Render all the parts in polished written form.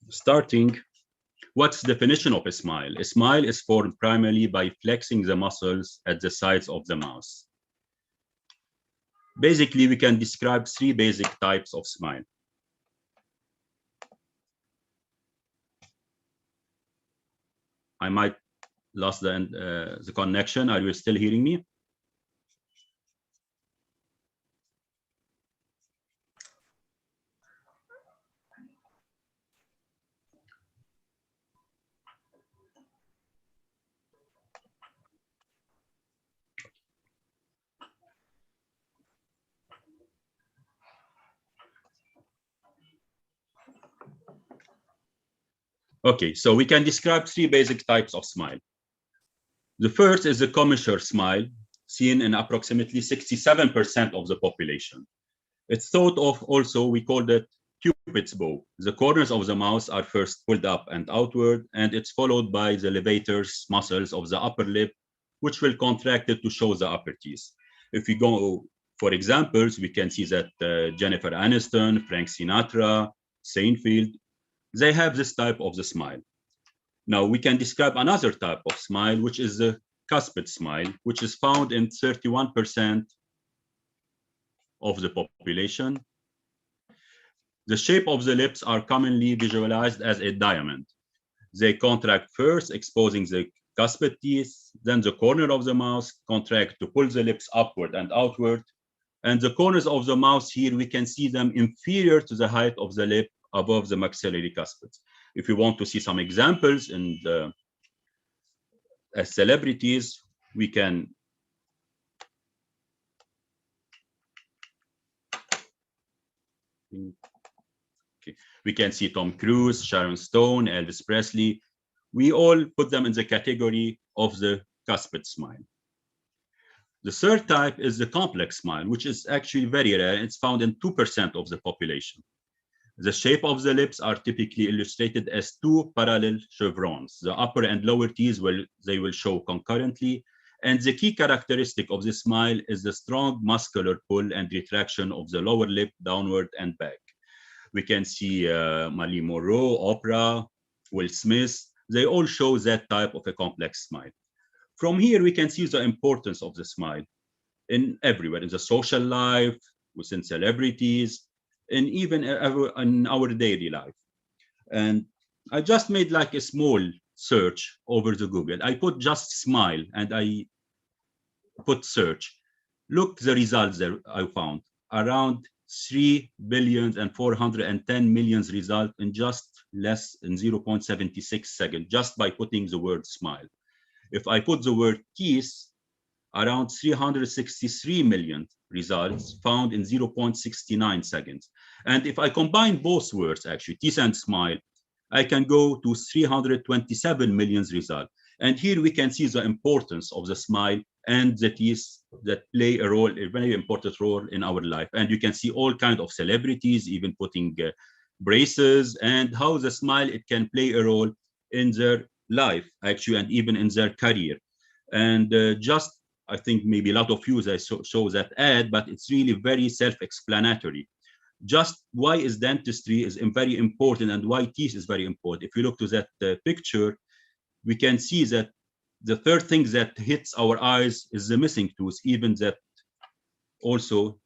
Starting, what's the definition of a smile? A smile is formed primarily by flexing the muscles at the sides of the mouth. Basically, we can describe three basic types of smile. I might lost the connection. Are you still hearing me? Okay, so we can describe three basic types of smile. The first is the commissural smile, seen in approximately 67% of the population. It's thought of also, we call it Cupid's bow. The corners of the mouth are first pulled up and outward, and it's followed by the levators muscles of the upper lip, which will contract it to show the upper teeth. If we go for examples, we can see that Jennifer Aniston, Frank Sinatra, Seinfeld, they have this type of the smile. Now we can describe another type of smile, which is the Cuspid smile, which is found in 31% of the population. The shape of the lips are commonly visualized as a diamond. They contract first, exposing the cuspid teeth, then the corner of the mouth contract to pull the lips upward and outward. And the corners of the mouth here, we can see them inferior to the height of the lip above the maxillary cuspids. If you want to see some examples in the celebrities, we can we can see Tom Cruise, Sharon Stone, Elvis Presley. We all put them in the category of the cuspid smile. The third type is the complex smile, which is actually very rare. It's found in 2% of the population. The shape of the lips are typically illustrated as two parallel chevrons. The upper and lower teeth will show concurrently. And the key characteristic of this smile is the strong muscular pull and retraction of the lower lip downward and back. We can see Marilyn Monroe, Oprah, Will Smith. They all show that type of a complex smile. From here, we can see the importance of the smile in everywhere, in the social life, within celebrities, and even in our daily life. And I just made like a small search over the Google. I put just smile and I put search. Look the results that I found. Around 3,410,000,000 result in just less than 0.76 seconds, just by putting the word smile. If I put the word teeth, around 363 million results found in 0.69 seconds. And if I combine both words, actually, teeth and smile, I can go to 327 million results. And here we can see the importance of the smile and the teeth that play a role, a very important role in our life. And you can see all kinds of celebrities, even putting braces, and how the smile, it can play a role in their life, actually, and even in their career. And just, I think maybe a lot of you show that ad, but it's really very self-explanatory. Just why is dentistry is very important and why teeth is very important. If you look to that picture, we can see that the third thing that hits our eyes is the missing tooth, even that also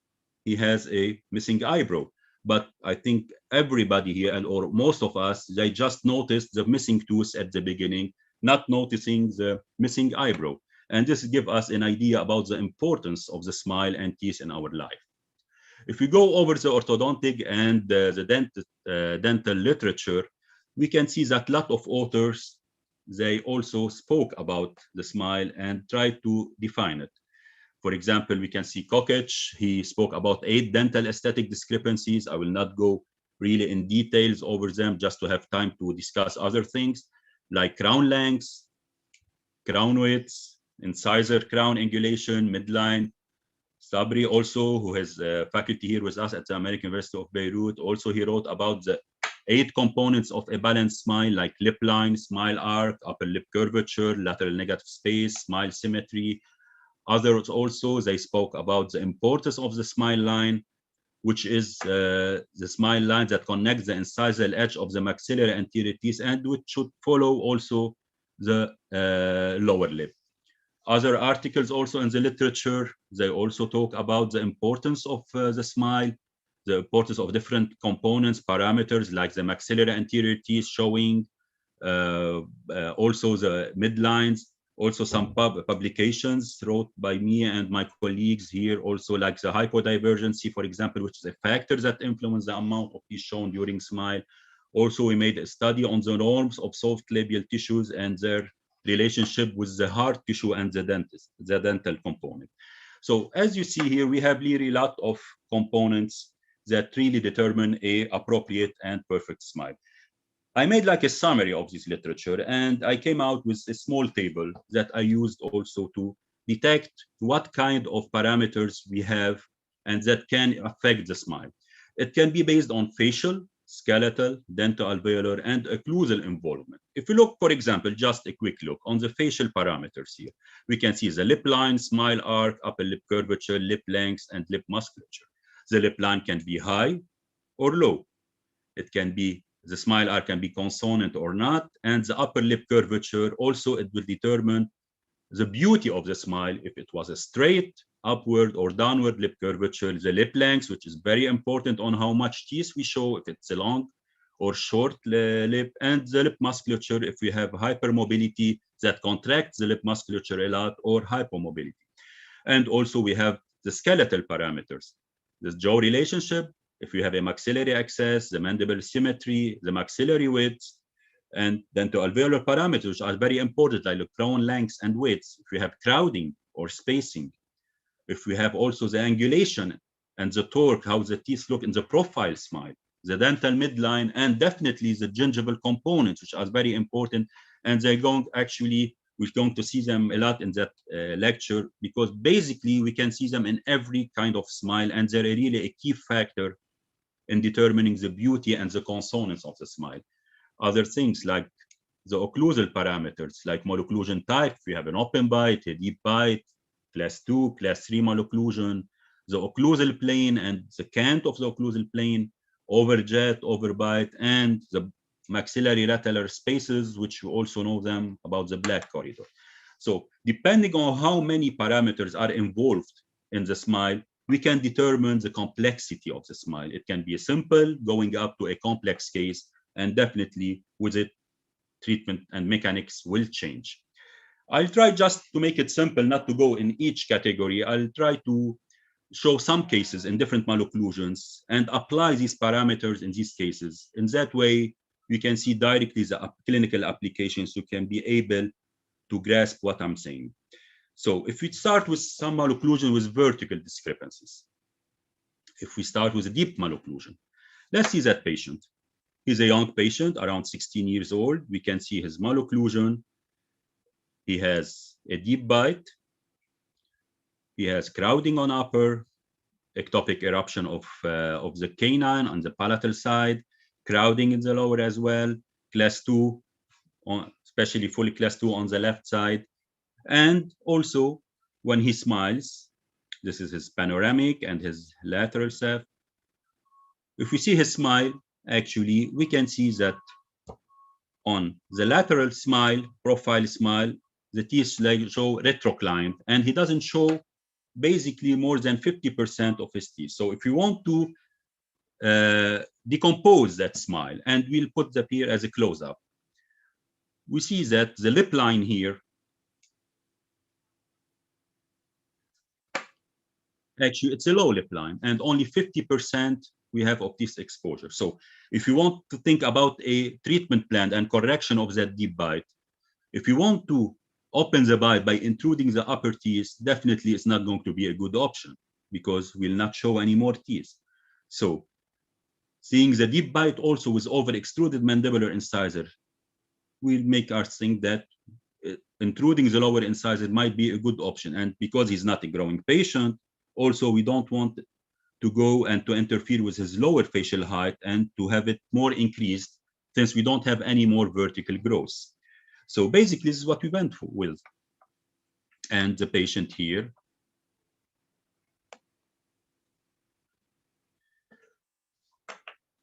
he has a missing eyebrow. But I think everybody here, and or most of us, they just noticed the missing tooth at the beginning, not noticing the missing eyebrow. And this gives us an idea about the importance of the smile and teeth in our life. If we go over the orthodontic and the dental literature, we can see that a lot of authors, they also spoke about the smile and tried to define it. For example, we can see Kokich, he spoke about 8 dental aesthetic discrepancies. I will not go really in details over them, just to have time to discuss other things like crown lengths, crown widths, incisor crown angulation, midline. Sabri also, who has faculty here with us at the American University of Beirut, also he wrote about the 8 components of a balanced smile, like lip line, smile arc, upper lip curvature, lateral negative space, smile symmetry. Others also, they spoke about the importance of the smile line. which is the smile line that connects the incisal edge of the maxillary anterior teeth, and which should follow also the lower lip. Other articles also in the literature, they also talk about the importance of the smile, the importance of different components, parameters like the maxillary anterior teeth showing, also the midlines, also some publications wrote by me and my colleagues here, also like the hypodivergency, for example, which is a factor that influences the amount of teeth shown during smile. Also, we made a study on the norms of soft labial tissues and their relationship with the hard tissue and the dental component. So as you see here, we have really a lot of components that really determine a appropriate and perfect smile. I made like a summary of this literature, and I came out with a small table that I used also to detect what kind of parameters we have and that can affect the smile. It can be based on facial, skeletal, dental-alveolar, and occlusal involvement. If you look, for example, just a quick look on the facial parameters here, we can see the lip line, smile arc, upper lip curvature, lip length, and lip musculature. The lip line can be high or low. It can be, the smile arc can be consonant or not, and the upper lip curvature also, it will determine the beauty of the smile, if it was a straight, upward or downward lip curvature, the lip length, which is very important on how much teeth we show, if it's a long or short lip, and the lip musculature, if we have hypermobility that contracts the lip musculature a lot, or hypomobility. And also we have the skeletal parameters, the jaw relationship, if you have a maxillary access, the mandible symmetry, the maxillary width, and then the alveolar parameters, which are very important, like the crown length and width. If you have crowding or spacing, if we have also the angulation and the torque, how the teeth look in the profile smile, the dental midline, and definitely the gingival components, which are very important. And they're going, actually, we're going to see them a lot in that lecture, because basically we can see them in every kind of smile, and they're really a key factor in determining the beauty and the consonance of the smile. Other things like the occlusal parameters, like malocclusion type, we have an open bite, a deep bite, class 2, class 3 malocclusion, the occlusal plane and the cant of the occlusal plane, overjet, overbite, and the maxillary latellar spaces, which you also know them about the black corridor. So depending on how many parameters are involved in the smile, we can determine the complexity of the smile. It can be simple, going up to a complex case, and definitely with it, treatment and mechanics will change. I'll try just to make it simple, not to go in each category. I'll try to show some cases in different malocclusions and apply these parameters in these cases. In that way, you can see directly the clinical applications. You can be able to grasp what I'm saying. So if we start with some malocclusion with vertical discrepancies, if we start with a deep malocclusion, let's see that patient. He's a young patient, around 16 years old. We can see his malocclusion. He has a deep bite. He has crowding on upper, ectopic eruption of the canine on the palatal side, crowding in the lower as well, class 2, especially fully class 2 on the left side. And also, when he smiles, this is his panoramic and his lateral ceph. If we see his smile, actually, we can see that on the lateral smile, profile smile, the teeth show retroclined, and he doesn't show basically more than 50% of his teeth. So if you want to decompose that smile, and we'll put that here as a close-up, we see that the lip line here, actually it's a low lip line, and only 50% we have of this exposure. So if you want to think about a treatment plan and correction of that deep bite, if you want to open the bite by intruding the upper teeth, definitely it's not going to be a good option, because we'll not show any more teeth. So seeing the deep bite also with over extruded mandibular incisor will make us think that intruding the lower incisor might be a good option. And because he's not a growing patient, also we don't want to go and to interfere with his lower facial height and to have it more increased, since we don't have any more vertical growth. So basically, this is what we went with. And the patient here,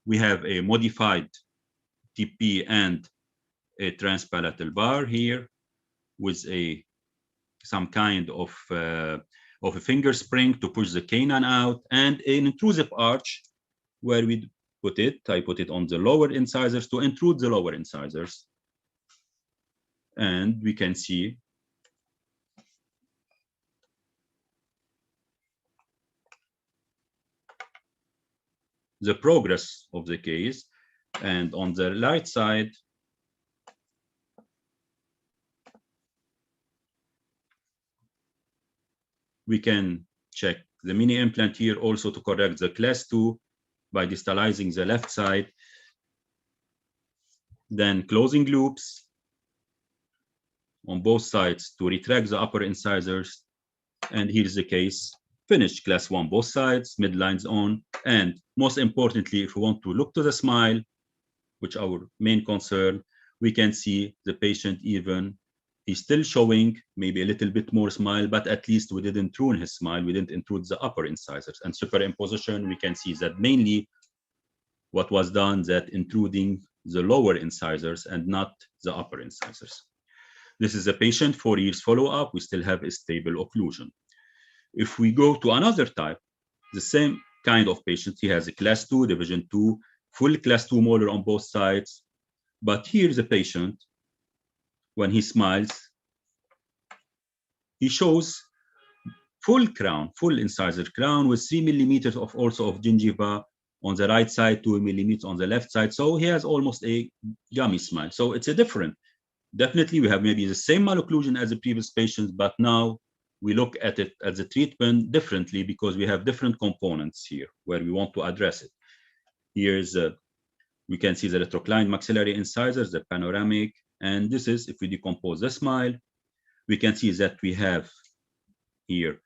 we have a modified TP and a transpalatal bar here with some kind of a finger spring to push the canine out, and an intrusive arch where we put it. I put it on the lower incisors to intrude the lower incisors. And we can see the progress of the case. And on the right side, we can check the mini implant here also to correct the class 2 by distalizing the left side. Then closing loops on both sides to retract the upper incisors. And here's the case. Finished class 1 both sides, midlines on. And most importantly, if we want to look to the smile, which our main concern, we can see the patient even, he's still showing maybe a little bit more smile, but at least we didn't ruin his smile. We didn't intrude the upper incisors. And superimposition, we can see that mainly what was done, that intruding the lower incisors and not the upper incisors. This is a patient, 4 years follow-up. We still have a stable occlusion. If we go to another type, the same kind of patient, he has a class 2, division 2, full class 2 molar on both sides. But here's a patient, when he smiles, he shows full crown, full incisor crown with 3 millimeters of also of gingiva on the right side, 2 millimeters on the left side. So he has almost a gummy smile. So it's a different. Definitely, we have maybe the same malocclusion as the previous patients, but now we look at it as a treatment differently because we have different components here where we want to address it. Here's we can see the retroclined maxillary incisors, the panoramic, and this is, if we decompose the smile, we can see that we have here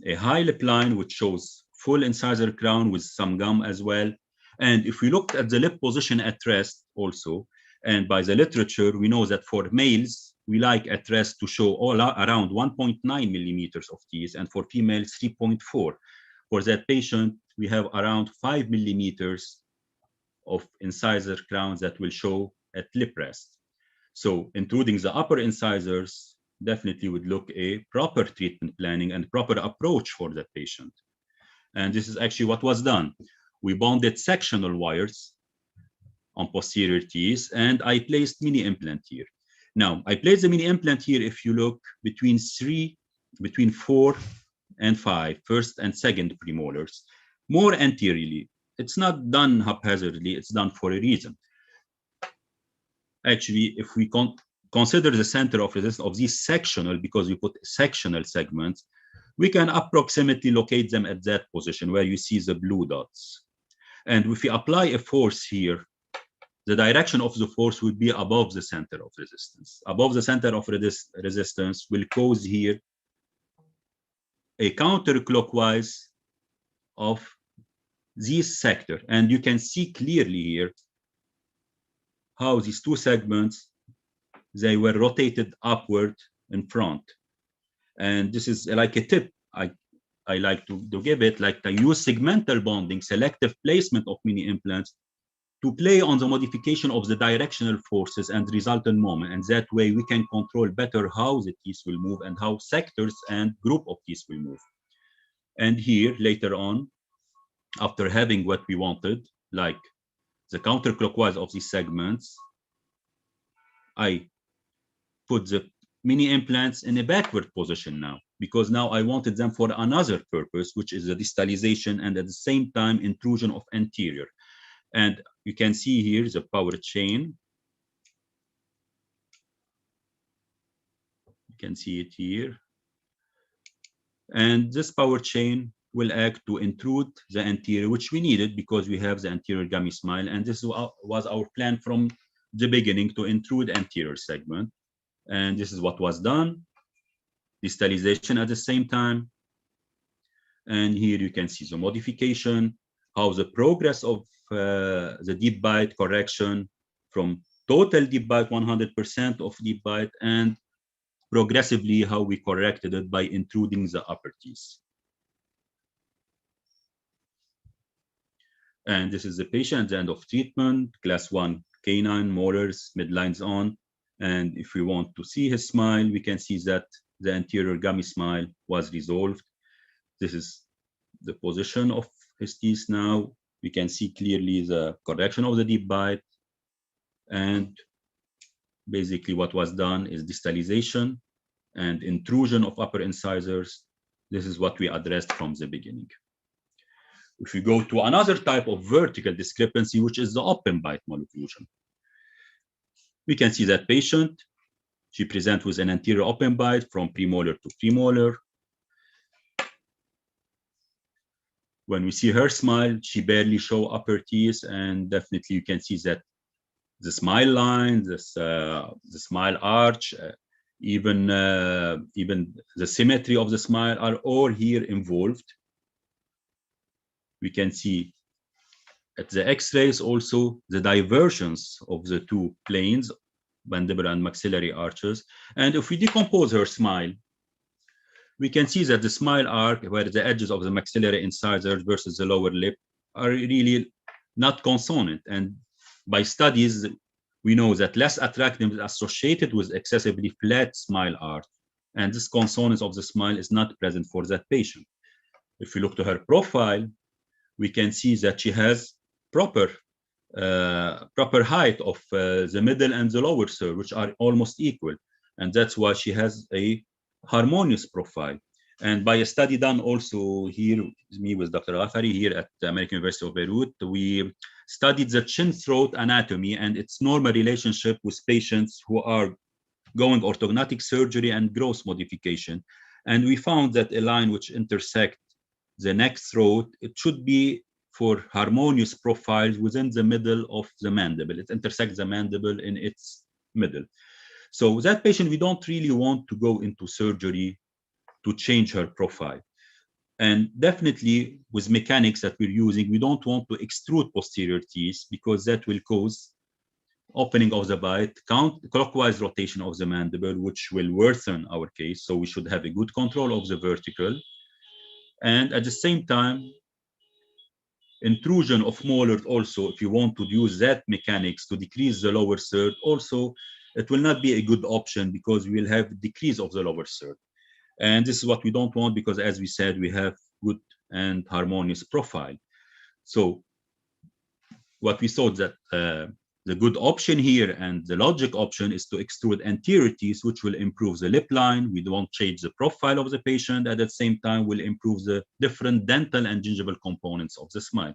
a high lip line which shows full incisor crown with some gum as well. And if we look at the lip position at rest also, and by the literature, we know that for males, we like at rest to show all around 1.9 millimeters of teeth, and for females, 3.4. For that patient, we have around 5 millimeters of incisor crowns that will show at lip rest. So intruding the upper incisors definitely would look a proper treatment planning and proper approach for that patient. And this is actually what was done. We bonded sectional wires on posterior teeth, and I placed mini implant here. Now, I placed the mini implant here, if you look, between 4 and 5, first and second premolars, more anteriorly. It's not done haphazardly, it's done for a reason. Actually, if we consider the center of resistance of these sectional, because we put sectional segments, we can approximately locate them at that position where you see the blue dots. And if we apply a force here, the direction of the force will be above the center of resistance. Above the center of resistance will cause here a counterclockwise of this sector. And you can see clearly here how these two segments, they were rotated upward in front. And this is like a tip I like to give it, like to use segmental bonding, selective placement of mini implants to play on the modification of the directional forces and resultant moment. And that way we can control better how the teeth will move and how sectors and group of teeth will move. And here later on, after having what we wanted, like the counterclockwise of these segments, I put the mini implants in a backward position now, because now I wanted them for another purpose, which is the distalization and at the same time intrusion of anterior. And you can see here the power chain. You can see it here. And this power chain will act to intrude the anterior, which we needed because we have the anterior gummy smile. And this was our plan from the beginning, to intrude anterior segment. And this is what was done. Distalization at the same time. And here you can see the modification, how the progress of the deep bite correction from total deep bite, 100% of deep bite, and progressively how we corrected it by intruding the upper teeth. And this is the patient at the end of treatment, class 1 canine, molars, midlines on. And if we want to see his smile, we can see that the anterior gummy smile was resolved. This is the position of his teeth now. We can see clearly the correction of the deep bite. And basically what was done is distalization and intrusion of upper incisors. This is what we addressed from the beginning. If we go to another type of vertical discrepancy, which is the open bite malocclusion, we can see that patient, she presents with an anterior open bite from premolar to premolar. When we see her smile, she barely shows upper teeth, and definitely you can see that the smile line, the smile arch, even the symmetry of the smile are all here involved. We can see at the X-rays also the divergence of the two planes, mandibular and maxillary arches. And if we decompose her smile, we can see that the smile arc, where the edges of the maxillary incisors versus the lower lip are really not consonant. And by studies, we know that less attractiveness is associated with excessively flat smile arch. And this consonance of the smile is not present for that patient. If we look to her profile, we can see that she has proper height of the middle and the lower third, which are almost equal. And that's why she has a harmonious profile. And by a study done also here, me with Dr. Ghafari here at the American University of Beirut, we studied the chin throat anatomy and its normal relationship with patients who are going orthodontic surgery and growth modification. And we found that a line which intersects the neck throat, it should be for harmonious profiles within the middle of the mandible. It intersects the mandible in its middle. So that patient, we don't really want to go into surgery to change her profile. And definitely with mechanics that we're using, we don't want to extrude posterior teeth because that will cause opening of the bite, clockwise rotation of the mandible, which will worsen our case. So we should have a good control of the vertical. And at the same time, intrusion of molars also, if you want to use that mechanics to decrease the lower third, also it will not be a good option because we will have decrease of the lower third. And this is what we don't want because, as we said, we have good and harmonious profile. So what we thought that the good option here and the logic option is to extrude anterior teeth, which will improve the lip line. We don't change the profile of the patient. At the same time, will improve the different dental and gingival components of the smile.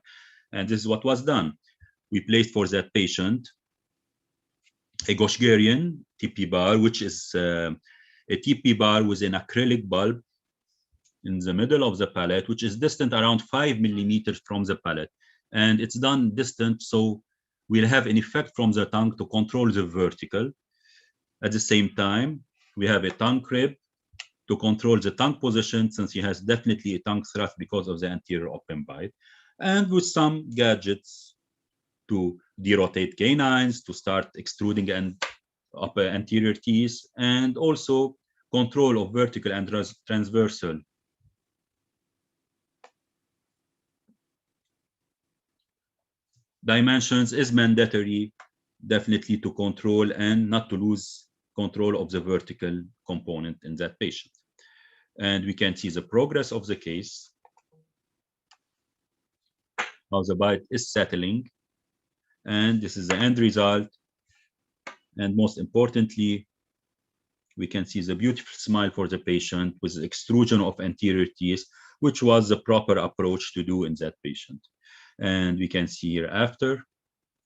And this is what was done. We placed for that patient a Goshgarian TP bar, which is a TP bar with an acrylic bulb in the middle of the palate, which is distant around 5 millimeters from the palate. And it's done distant, so we'll have an effect from the tongue to control the vertical. At the same time, we have a tongue crib to control the tongue position, since he has definitely a tongue thrust because of the anterior open bite, and with some gadgets to derotate canines, to start extruding and upper anterior teeth, and also control of vertical and transversal. Dimensions is mandatory, definitely, to control and not to lose control of the vertical component in that patient. And we can see the progress of the case, how the bite is settling. And this is the end result. And most importantly, we can see the beautiful smile for the patient with the extrusion of anterior teeth, which was the proper approach to do in that patient. And we can see here after,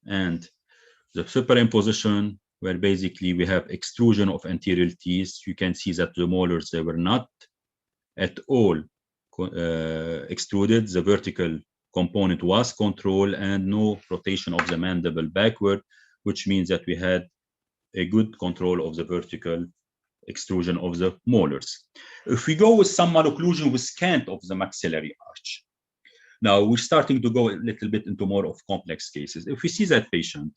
and the superimposition, where basically we have extrusion of anterior teeth. You can see that the molars, they were not at all extruded. The vertical component was controlled and no rotation of the mandible backward, which means that we had a good control of the vertical extrusion of the molars. If we go with some malocclusion with scant of the maxillary arch, now we're starting to go a little bit into more of complex cases. If we see that patient,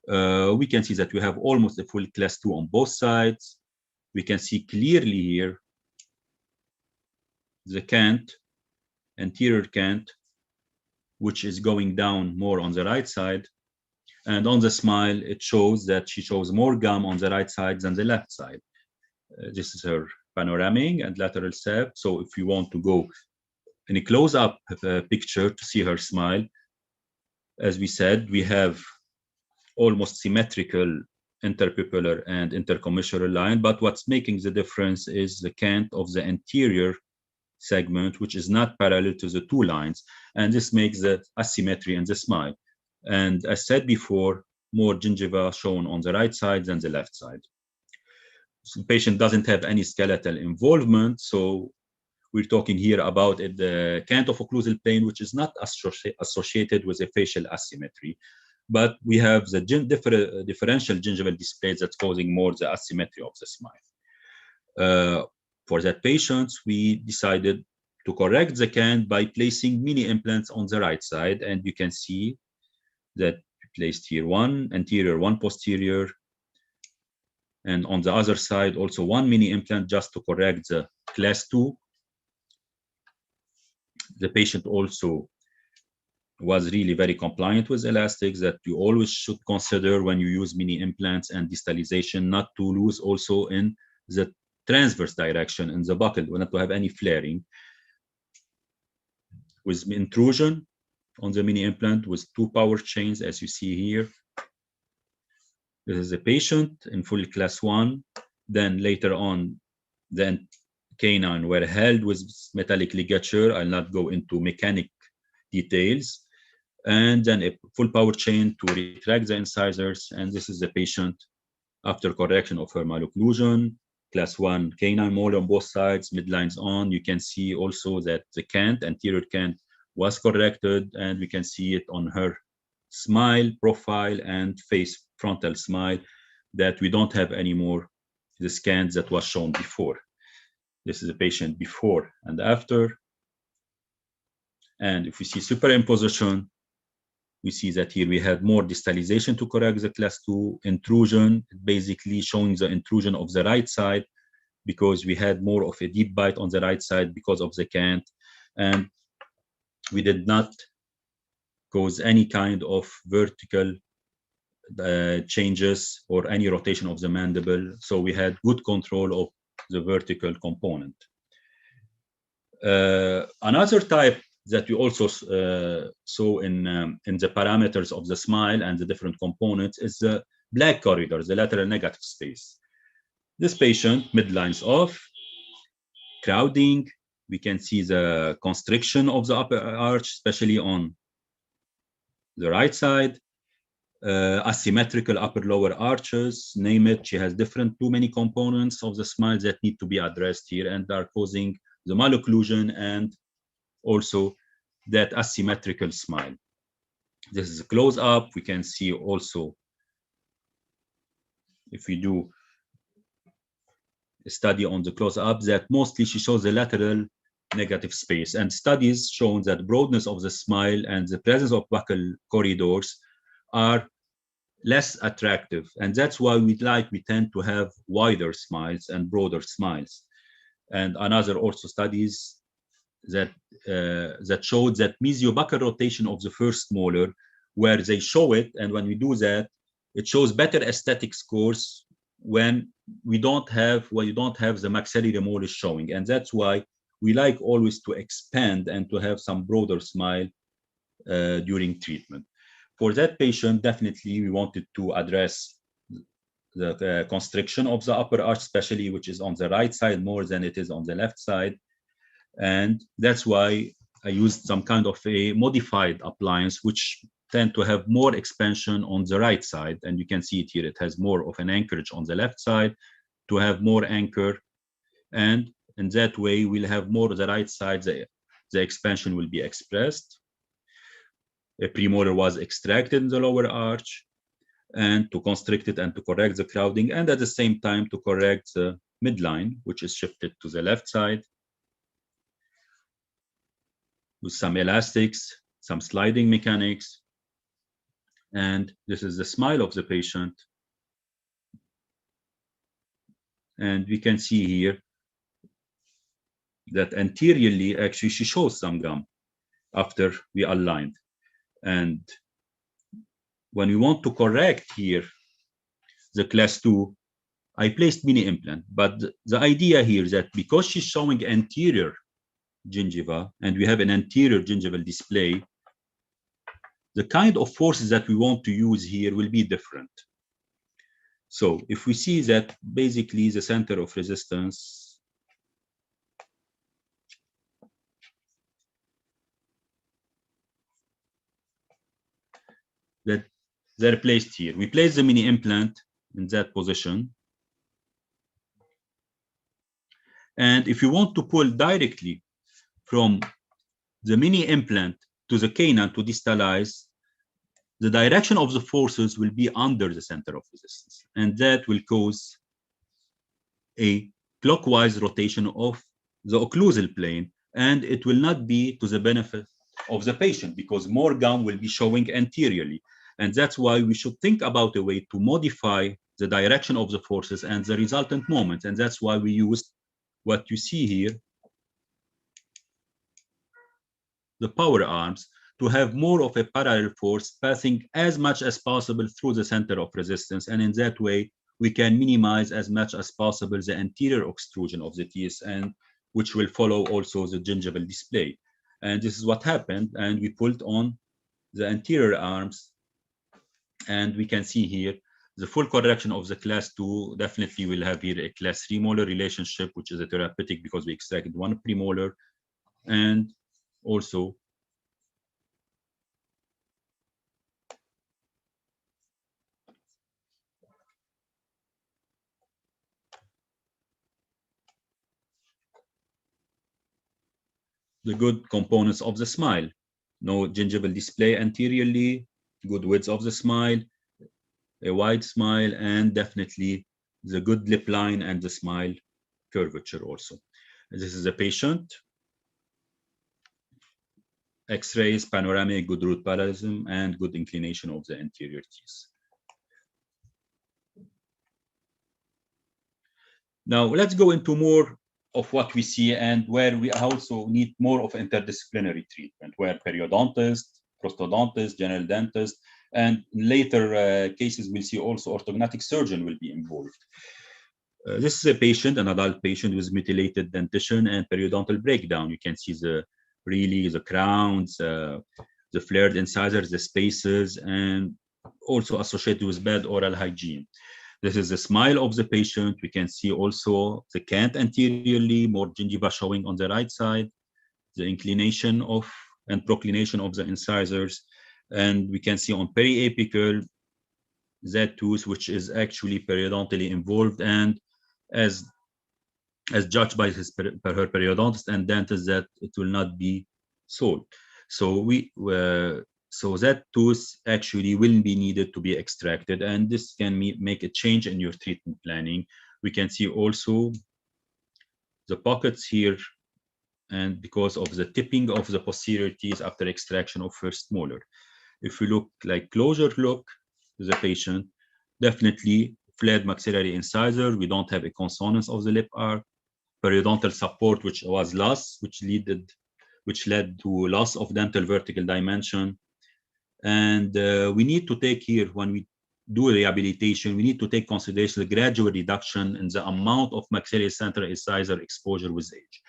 we can see that we have almost a full class 2 on both sides. We can see clearly here the cant, anterior cant, which is going down more on the right side. And on the smile, it shows that she shows more gum on the right side than the left side. This is her panoramic and lateral septum. So if you want to go in a close-up picture to see her smile, as we said, we have almost symmetrical interpupillar and intercommissural line, but what's making the difference is the cant of the anterior segment, which is not parallel to the two lines, and this makes the asymmetry in the smile. And as said before, more gingiva shown on the right side than the left side. So the patient doesn't have any skeletal involvement, so we're talking here about the cant of occlusal plane, which is not associated with a facial asymmetry, but we have the differential gingival displays that's causing more the asymmetry of the smile. For that patient, we decided to correct the cant by placing mini implants on the right side, and you can see that we placed here one anterior, one posterior, and on the other side also one mini implant just to correct the class 2. The patient also was really very compliant with elastics, that you always should consider when you use mini implants and distalization not to lose also in the transverse direction in the buccal, not to have any flaring. With intrusion on the mini implant with 2 power chains, as you see here. This is a patient in full class 1. Then later on, then canine were held with metallic ligature. I'll not go into mechanic details. And then a full power chain to retract the incisors. And this is the patient after correction of her malocclusion, class 1 canine molar on both sides, midlines on. You can see also that the cant, anterior cant, was corrected, and we can see it on her smile profile and face frontal smile, that we don't have anymore the scans that was shown before. This is a patient before and after. And if we see superimposition, we see that here we had more distalization to correct the class 2 intrusion, basically showing the intrusion of the right side because we had more of a deep bite on the right side because of the cant. And we did not cause any kind of vertical changes or any rotation of the mandible. So we had good control of the vertical component. Another type that we also saw in the parameters of the smile and the different components is the black corridor, the lateral negative space. This patient, midlines off, crowding. We can see the constriction of the upper arch, especially on the right side, asymmetrical upper lower arches, name it. She has too many components of the smile that need to be addressed here and are causing the malocclusion and also that asymmetrical smile. This is a close up. We can see also, if we do a study on the close up, that mostly she shows the lateral negative space, and studies shown that broadness of the smile and the presence of buccal corridors are less attractive, and that's why we tend to have wider smiles and broader smiles. And another also studies that showed that mesiobuccal rotation of the first molar, where they show it, and when we do that, it shows better aesthetic scores when you don't have the maxillary molars showing, and that's why we like always to expand and to have some broader smile during treatment. For that patient, definitely we wanted to address the constriction of the upper arch, especially which is on the right side more than it is on the left side. And that's why I used some kind of a modified appliance, which tend to have more expansion on the right side. And you can see it here, it has more of an anchorage on the left side to have more anchor. And in that way, we'll have more on the right side, the expansion will be expressed. A premolar was extracted in the lower arch and to constrict it and to correct the crowding, and at the same time to correct the midline, which is shifted to the left side with some elastics, some sliding mechanics. And this is the smile of the patient. And we can see here that anteriorly, actually, she shows some gum after we aligned. And when we want to correct here the class 2, I placed mini implant. But the idea here is that because she's showing anterior gingiva and we have an anterior gingival display, the kind of forces that we want to use here will be different. So if we see that basically the center of resistance that they're placed here, we place the mini implant in that position. And if you want to pull directly from the mini implant to the canine to distalize, the direction of the forces will be under the center of resistance. And that will cause a clockwise rotation of the occlusal plane. And it will not be to the benefit of the patient because more gum will be showing anteriorly. And that's why we should think about a way to modify the direction of the forces and the resultant moment. And that's why we used what you see here, the power arms, to have more of a parallel force passing as much as possible through the center of resistance. And in that way, we can minimize as much as possible the anterior extrusion of the teeth, and which will follow also the gingival display. And this is what happened. And we pulled on the anterior arms, and we can see here the full correction of the class 2. Definitely will have here a class 3 molar relationship, which is a therapeutic because we extracted one premolar, and also the good components of the smile. No gingival display anteriorly, good width of the smile, a wide smile, and definitely the good lip line and the smile curvature also. This is a patient. X-rays, panoramic, good root parallelism, and good inclination of the anterior teeth. Now let's go into more of what we see and where we also need more of interdisciplinary treatment, where periodontist, prosthodontist, general dentist, and in later cases we'll see also orthodontic surgeon will be involved. This is a patient, an adult patient with mutilated dentition and periodontal breakdown. You can see the crowns, the flared incisors, the spaces, and also associated with bad oral hygiene. This is the smile of the patient. We can see also the cant anteriorly, more gingiva showing on the right side, the inclination of and proclination of the incisors. And we can see on periapical that tooth, which is actually periodontally involved, and as judged by her periodontist and dentist, that it will not be sold. So so that tooth actually will be needed to be extracted, and this can make a change in your treatment planning. We can see also the pockets here, and because of the tipping of the posterior teeth after extraction of first molar. If we look like closer look to the patient, definitely flared maxillary incisor. We don't have a consonance of the lip arc. Periodontal support, which was lost, which led to loss of dental vertical dimension. And we need to take here, when we do rehabilitation, we need to take consideration the gradual reduction in the amount of maxillary central incisor exposure with age.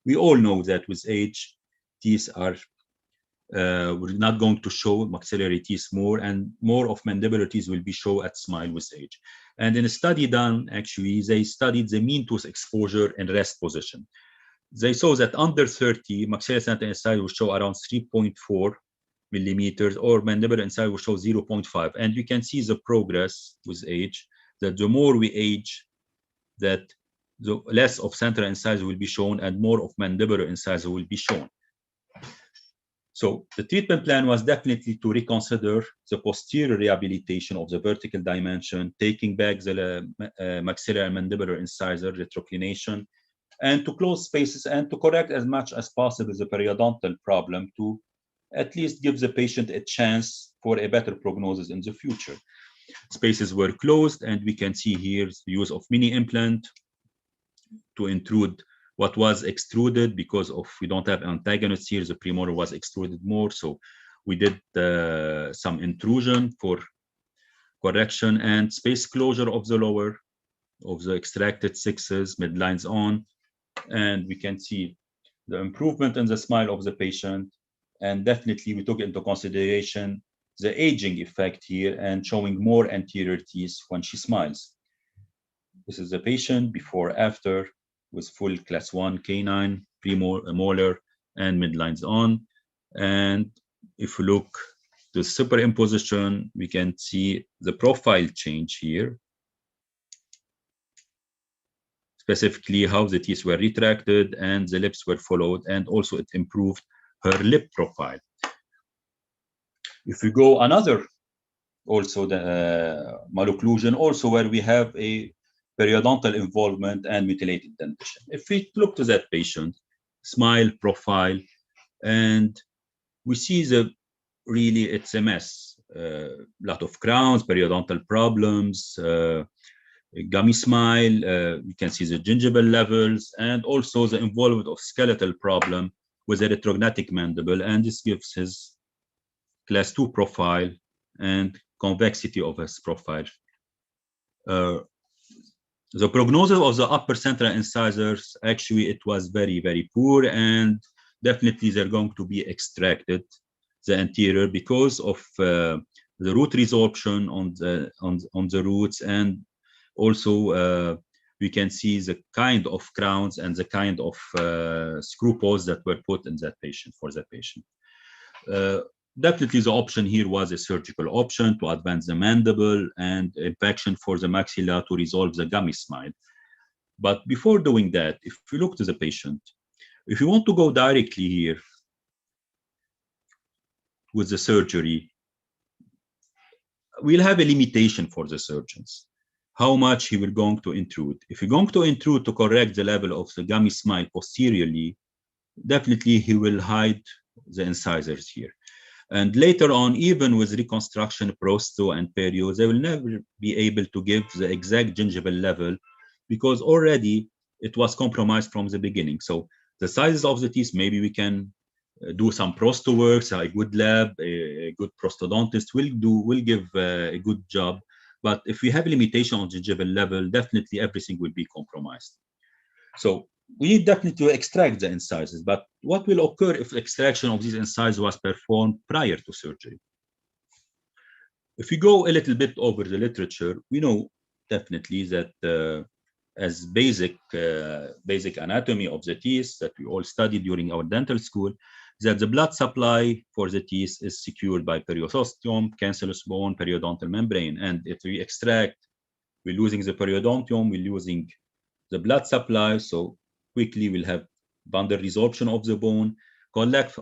We all know that with age, teeth are we're not going to show maxillary teeth more, and more of mandibular teeth will be shown at smile with age. And in a study done, actually, they studied the mean tooth exposure in rest position. They saw that under 30, maxillary central incisor will show around 3.4 millimeters, or mandibular incisor will show 0.5. And you can see the progress with age, that the more we age, that the less of central incisor will be shown and more of mandibular incisor will be shown. So the treatment plan was definitely to reconsider the posterior rehabilitation of the vertical dimension, taking back the maxillary and mandibular incisor retroclination, and to close spaces and to correct as much as possible the periodontal problem to at least give the patient a chance for a better prognosis in the future. Spaces were closed, and we can see here the use of mini implant to intrude what was extruded because of we don't have antagonists here. The premolar was extruded more, so We did some intrusion for correction and space closure of the lower of the extracted sixes, midlines on, and we can see the improvement in the smile of the patient. And definitely we took into consideration the aging effect here and showing more anterior teeth when she smiles. This is the patient before after with full class 1 canine, premolar and midlines on. And if we look to superimposition, we can see the profile change here, specifically how the teeth were retracted and the lips were followed, and also it improved her lip profile. If we go another, also the malocclusion, also where we have a periodontal involvement and mutilated dentition. If we look to that patient, smile profile, and we see really it's a mess. Lot of crowns, periodontal problems, gummy smile, you can see the gingival levels, and also the involvement of skeletal problem with a retrognatic mandible, and this gives his class 2 profile and convexity of his profile. The prognosis of the upper central incisors, actually it was very, very poor, and definitely they're going to be extracted, the anterior, because of the root resorption on the roots, and also we can see the kind of crowns and the kind of screw posts that were put in that patient, for that patient. Definitely the option here was a surgical option to advance the mandible and impaction for the maxilla to resolve the gummy smile. But before doing that, if you look to the patient, if you want to go directly here with the surgery, we'll have a limitation for the surgeons, how much he will going to intrude. If you're going to intrude to correct the level of the gummy smile posteriorly, definitely he will hide the incisors here. And later on, even with reconstruction, prosto and perio, they will never be able to give the exact gingival level because already it was compromised from the beginning. So the sizes of the teeth, maybe we can do some prosto works, a good lab, a good prostodontist will give a good job. But if we have a limitation on gingival level, definitely everything will be compromised. So we need definitely to extract the incisors, but what will occur if extraction of these incisors was performed prior to surgery? If we go a little bit over the literature, we know definitely that as basic anatomy of the teeth that we all studied during our dental school, that the blood supply for the teeth is secured by periosteum, cancellous bone, periodontal membrane, and if we extract, we're losing the periodontium, we're losing the blood supply, so quickly we'll have bundle resorption of the bone, collapse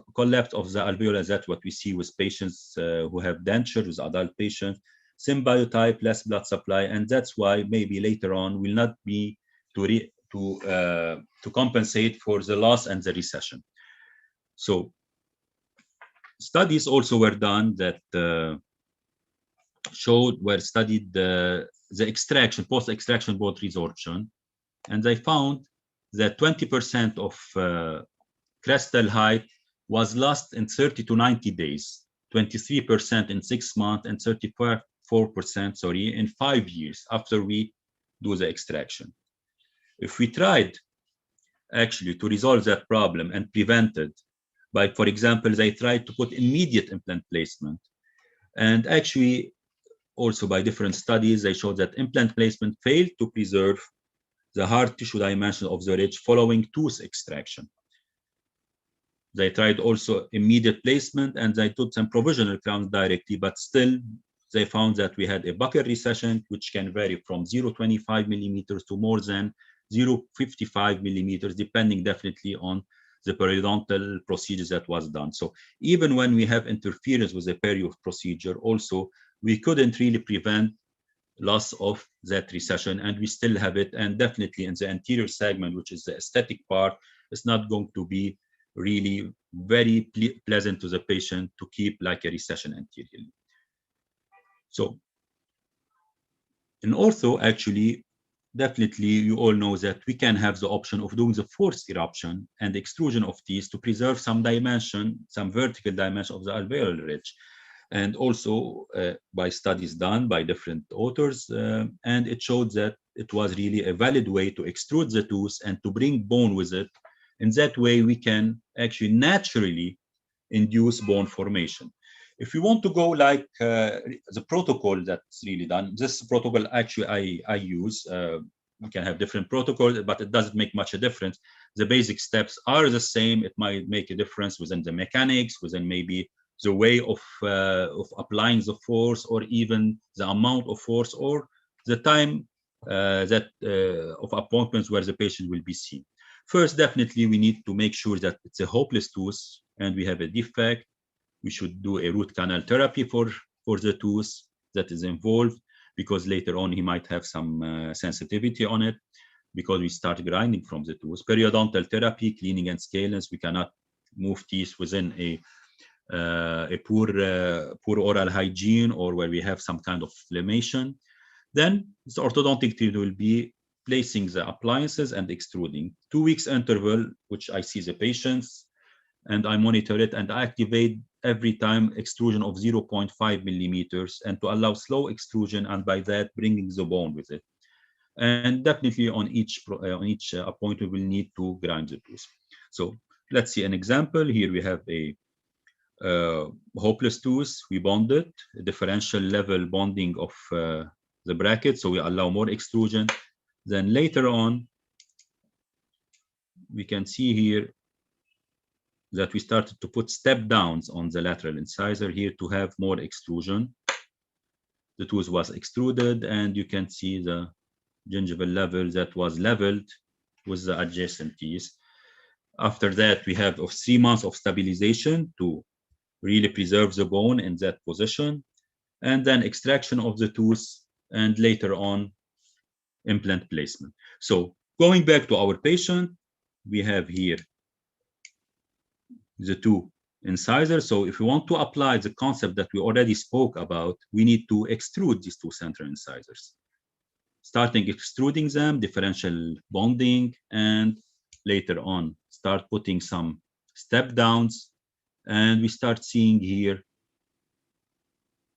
of the alveolar. That's what we see with patients who have denture, with adult patients, symbiotype, less blood supply, and that's why maybe later on will not be to compensate for the loss and the recession. So studies also were done that studied the extraction, post-extraction bone resorption, and they found that 20% of crestal height was lost in 30 to 90 days, 23% in 6 months, and 34%, in 5 years after we do the extraction. If we tried actually to resolve that problem and prevent it by, for example, they tried to put immediate implant placement, and actually also by different studies, they showed that implant placement failed to preserve the hard tissue dimension of the ridge following tooth extraction. They tried also immediate placement, and they took some provisional crowns directly, but still they found that we had a buccal recession, which can vary from 0.25 millimeters to more than 0.55 millimeters, depending definitely on the periodontal procedures that was done. So even when we have interference with the perio procedure, also we couldn't really prevent loss of that recession, and we still have it. And definitely in the anterior segment, which is the aesthetic part, it's not going to be really very pleasant to the patient to keep like a recession anteriorly. So in ortho, actually, definitely you all know that we can have the option of doing the forced eruption and extrusion of teeth to preserve some dimension, some vertical dimension of the alveolar ridge. And also by studies done by different authors, and it showed that it was really a valid way to extrude the tooth and to bring bone with it. In that way, we can actually naturally induce bone formation. If you want to go like the protocol that's really done, this protocol actually I use. We can have different protocols, but it doesn't make much a difference. The basic steps are the same. It might make a difference within the mechanics, within maybe the way of applying the force, or even the amount of force, or the time of appointments where the patient will be seen. First, definitely, we need to make sure that it's a hopeless tooth and we have a defect. We should do a root canal therapy for the tooth that is involved, because later on he might have some sensitivity on it, because we start grinding from the tooth. Periodontal therapy, cleaning and scaleless. We cannot move teeth within a poor oral hygiene, or where we have some kind of inflammation. Then the orthodontic treatment will be placing the appliances and extruding. 2 weeks interval, which I see the patients and I monitor it, and I activate every time extrusion of 0.5 millimeters, and to allow slow extrusion, and by that bringing the bone with it. And definitely on each appointment we'll need to grind the tooth. So let's see an example. Here we have a hopeless tooth. We bonded a differential level bonding of the bracket, so we allow more extrusion. Then later on, we can see here that we started to put step downs on the lateral incisor here to have more extrusion. The tooth was extruded, and you can see the gingival level that was leveled with the adjacent teeth. After that, we have 3 months of stabilization to really preserve the bone in that position, and then extraction of the tooth, and later on implant placement. So going back to our patient, we have here the 2 incisors. So if we want to apply the concept that we already spoke about, we need to extrude these 2 central incisors. Starting extruding them, differential bonding, and later on start putting some step downs, and we start seeing here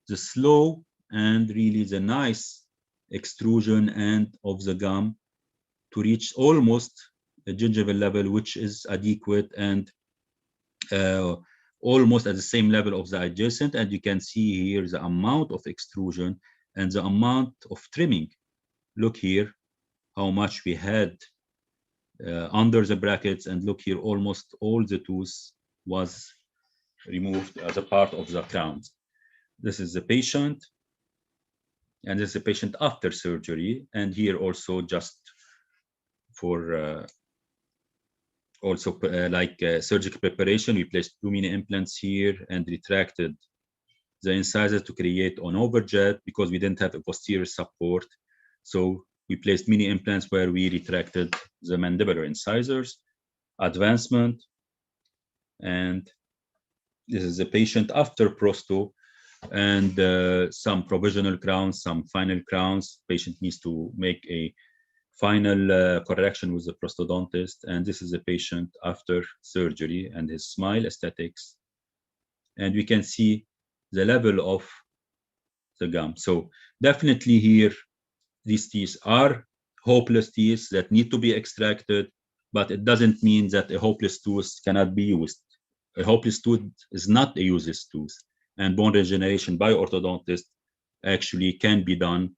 the slow and really the nice extrusion and of the gum to reach almost a gingival level which is adequate and almost at the same level of the adjacent. And you can see here the amount of extrusion and the amount of trimming. Look here how much we had under the brackets, and look here, almost all the tooth was removed as a part of the crowns. This is the patient, and this is the patient after surgery. And here also just for surgical preparation, we placed 2 mini implants here and retracted the incisor to create an overjet because we didn't have a posterior support. So we placed mini implants where we retracted the mandibular incisors. Advancement, and this is the patient after prosto, and some provisional crowns, some final crowns. Patient needs to make a final correction with the prosthodontist, and this is the patient after surgery and his smile aesthetics, and we can see the level of the gum. So definitely here, these teeth are hopeless teeth that need to be extracted, but it doesn't mean that a hopeless tooth cannot be used. A hopeless tooth is not a useless tooth, and bone regeneration by orthodontist actually can be done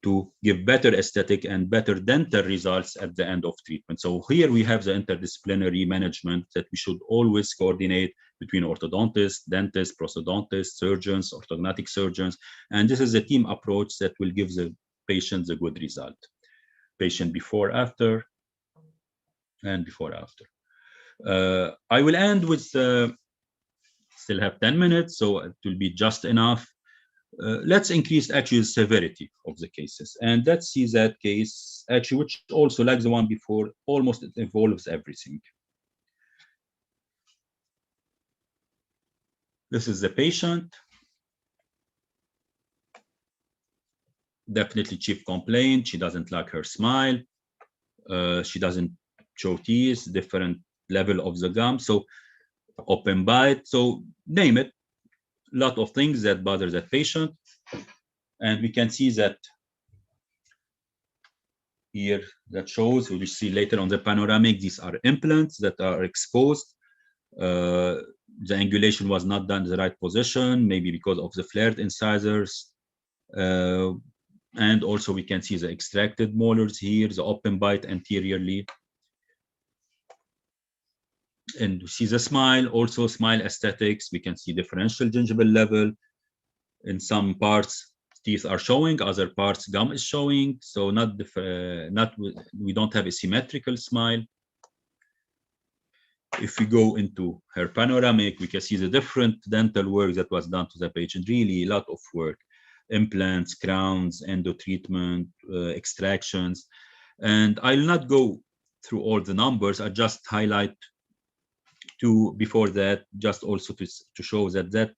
to give better aesthetic and better dental results at the end of treatment. So here we have the interdisciplinary management that we should always coordinate between orthodontists, dentists, prosthodontists, surgeons, orthodontic surgeons, and this is a team approach that will give the patient a good result. Patient before, after, and before, after. I will end with, still have 10 minutes, so it will be just enough. Let's increase actually the severity of the cases. And let's see that case actually, which also like the one before, almost it involves everything. This is the patient. Definitely chief complaint. She doesn't like her smile. She doesn't show teeth, different level of the gum. So open bite. So name it. A lot of things that bother that patient. And we can see that here that shows, we will see later on the panoramic, these are implants that are exposed. The angulation was not done in the right position, maybe because of the flared incisors. And also we can see the extracted molars here, the open bite anteriorly. And we see the smile, also smile aesthetics. We can see differential gingival level. In some parts, teeth are showing, other parts gum is showing. So we don't have a symmetrical smile. If we go into her panoramic, we can see the different dental work that was done to the patient. Really a lot of work. Implants, crowns, endo treatment, extractions. And I'll not go through all the numbers. I just highlight two before that, just also to show that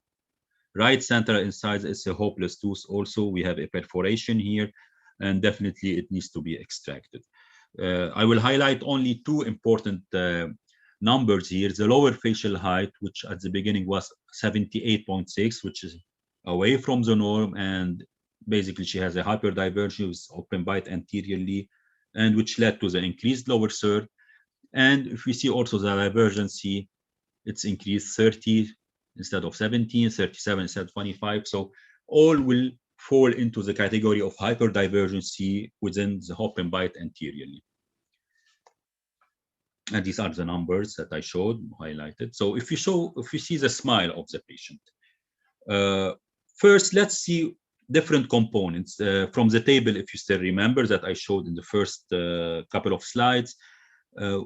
right central incisor is a hopeless tooth. Also, we have a perforation here, and definitely it needs to be extracted. I will highlight only two important numbers here. The lower facial height, which at the beginning was 78.6, which is away from the norm, and basically she has a hyperdivergence with open bite anteriorly, and which led to the increased lower third. And if we see also the divergency, it's increased 30 instead of 17, 37 instead of 25. So all will fall into the category of hyperdivergency within the open bite anteriorly. And these are the numbers that I showed, highlighted. So if you see the smile of the patient, first let's see different components from the table. If you still remember that I showed in the first couple of slides,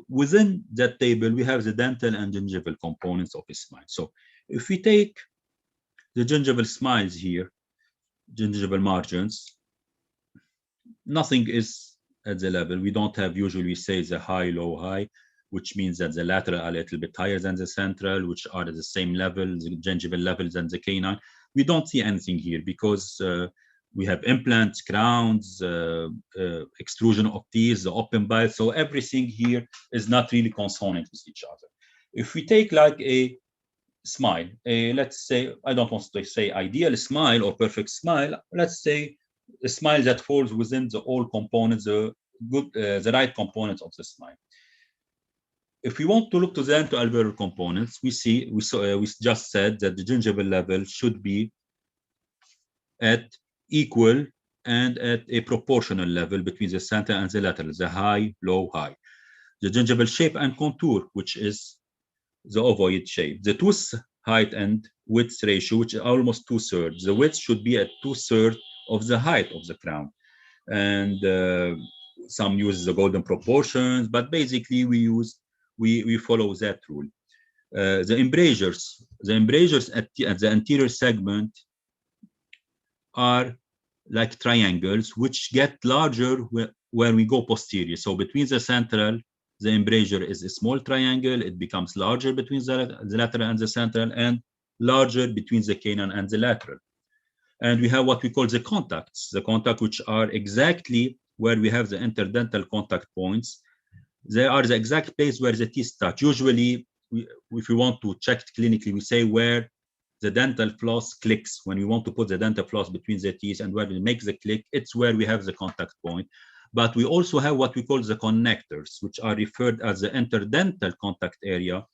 within that table we have the dental and gingival components of a smile. So if we take the gingival smiles here, gingival margins, nothing is at the level. We don't have, usually we say the high, low, high, which means that the lateral are a little bit higher than the central, which are at the same level, the gingival level than the canine. We don't see anything here because we have implants, crowns, extrusion of teeth, the open bite. So everything here is not really consonant with each other. If we take like a smile, let's say, I don't want to say ideal smile or perfect smile, let's say a smile that falls within the all components, the right components of the smile. If we want to look to the entoalveolar components, we just said that the gingival level should be at equal and at a proportional level between the center and the lateral, the high, low, high. The gingival shape and contour, which is the ovoid shape. The tooth height and width ratio, which is almost 2/3. The width should be at 2/3 of the height of the crown. And some use the golden proportions, but basically we follow that rule. The embrasures at the anterior segment are like triangles, which get larger when we go posterior. So between the central, the embrasure is a small triangle. It becomes larger between the lateral and the central, and larger between the canine and the lateral. And we have what we call the contacts which are exactly where we have the interdental contact points. They are the exact place where the teeth touch. Usually, if we want to check clinically, we say where the dental floss clicks. When we want to put the dental floss between the teeth and where we make the click, it's where we have the contact point. But we also have what we call the connectors, which are referred as the interdental contact area,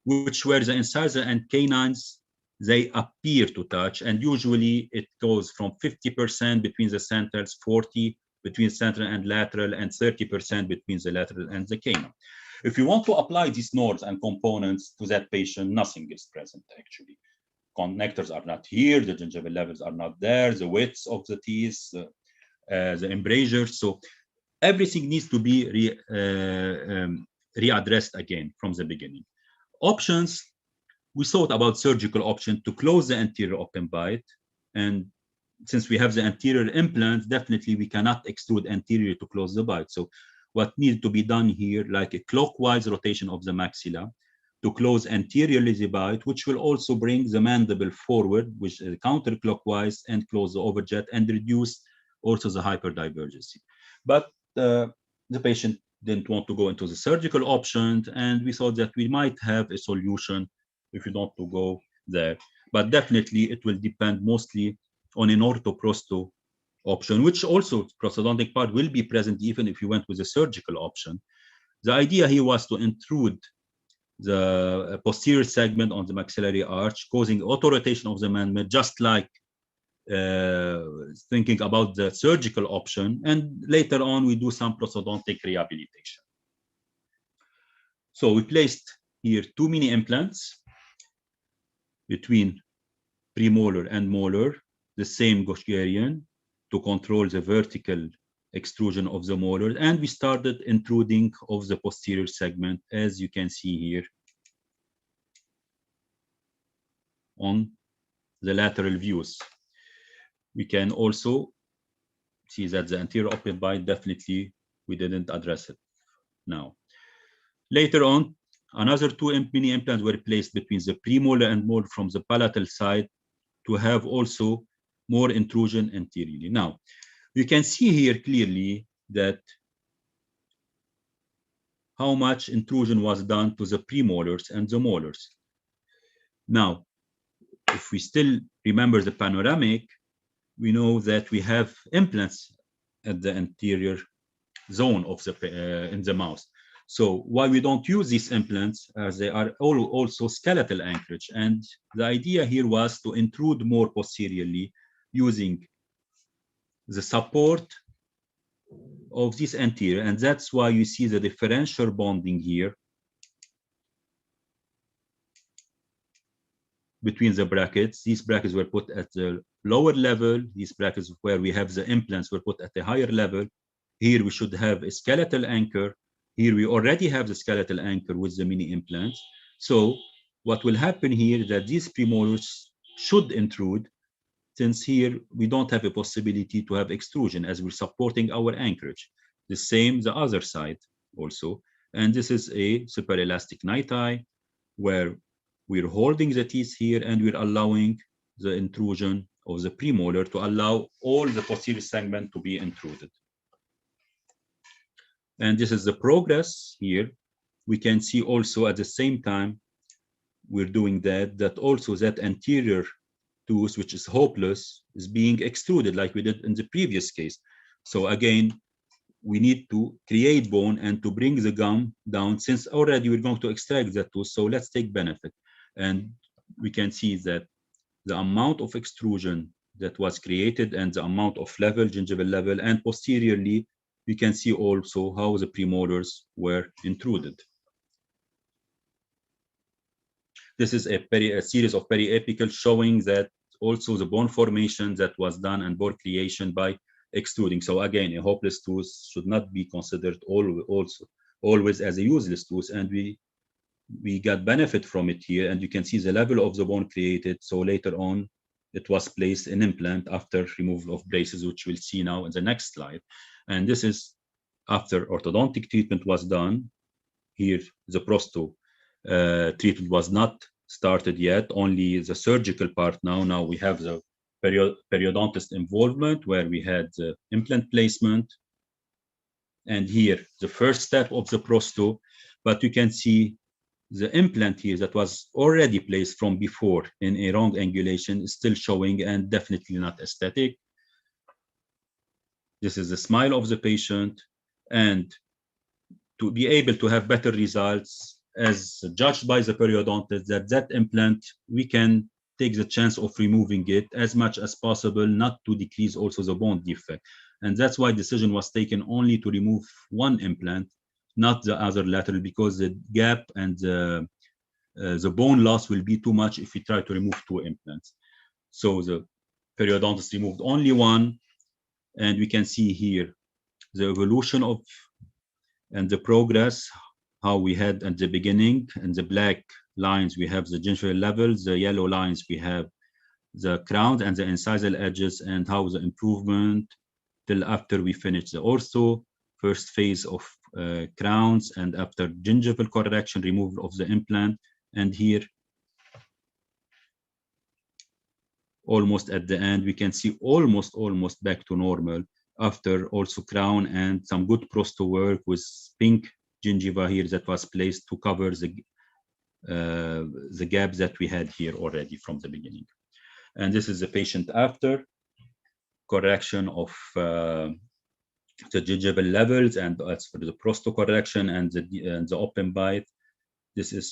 which where the incisor and canines, they appear to touch. And usually it goes from 50% between the centers, 40% between central and lateral, and 30% between the lateral and the canine. If you want to apply these norms and components to that patient, nothing is present actually. Connectors are not here, the gingival levels are not there, the widths of the teeth, the embrasures. So everything needs to be readdressed again from the beginning. Options, we thought about surgical option to close the anterior open bite. And since we have the anterior implants, definitely we cannot extrude anterior to close the bite. So what needs to be done here, like a clockwise rotation of the maxilla to close anteriorly the bite, which will also bring the mandible forward, which is counterclockwise, and close the overjet and reduce also the hyperdivergency. But the patient didn't want to go into the surgical option, and we thought that we might have a solution if you don't want to go there. But definitely it will depend mostly on an orthoprosto option, which also prosthodontic part will be present even if you went with a surgical option. The idea here was to intrude the posterior segment on the maxillary arch, causing auto-rotation of the mandible, just like thinking about the surgical option. And later on, we do some prosthodontic rehabilitation. So we placed here 2 mini implants between premolar and molar, the same Goshgarian, to control the vertical extrusion of the molar, and we started intruding of the posterior segment, as you can see here on the lateral views. We can also see that the anterior open bite, definitely we didn't address it now. Later on, another 2 mini implants were placed between the premolar and molar from the palatal side to have also more intrusion anteriorly. Now, you can see here clearly that how much intrusion was done to the premolars and the molars. Now, if we still remember the panoramic, we know that we have implants at the anterior zone of the in the mouth. So why we don't use these implants, as they are also skeletal anchorage, and the idea here was to intrude more posteriorly using the support of this anterior, and that's why you see the differential bonding here between the brackets. These brackets were put at the lower level. These brackets where we have the implants were put at the higher level. Here we should have a skeletal anchor. Here we already have the skeletal anchor with the mini implants. So what will happen here is that these premolars should intrude, since here we don't have a possibility to have extrusion as we're supporting our anchorage. The same the other side also. And this is a superelastic night-eye where we're holding the teeth here and we're allowing the intrusion of the premolar to allow all the posterior segment to be intruded. And this is the progress here. We can see also at the same time we're doing that also that anterior tooth, which is hopeless, is being extruded like we did in the previous case. So again, we need to create bone and to bring the gum down, since already we're going to extract that tooth. So let's take benefit. And we can see that the amount of extrusion that was created and the amount of level, gingival level, and posteriorly, we can see also how the premolars were intruded. This is a series of periapical showing that also the bone formation that was done and bone creation by extruding. So again, a hopeless tooth should not be considered always as a useless tooth, and we got benefit from it here, and you can see the level of the bone created. So later on, it was placed in implant after removal of braces, which we'll see now in the next slide. And this is after orthodontic treatment was done. Here, the prosto treatment was not started yet, only the surgical part now. Now we have the periodontist involvement where we had the implant placement. And here, the first step of the prosto, but you can see the implant here that was already placed from before in a wrong angulation is still showing and definitely not aesthetic. This is the smile of the patient, and to be able to have better results as judged by the periodontist, that implant, we can take the chance of removing it as much as possible, not to decrease also the bone defect. And that's why decision was taken only to remove one implant, not the other lateral, because the gap and the bone loss will be too much if we try to remove 2 implants. So the periodontist removed only one, and we can see here the evolution of and the progress, how we had at the beginning. And the black lines, we have the gingival levels, the yellow lines, we have the crown and the incisal edges, and how the improvement till after we finish the ortho, first phase of crowns, and after gingival correction, removal of the implant. And here almost at the end. We can see almost back to normal after also crown and some good prosto work with pink gingiva here that was placed to cover the gaps that we had here already from the beginning. And this is the patient after correction of the gingival levels, and as for the prosto correction and the open bite. This is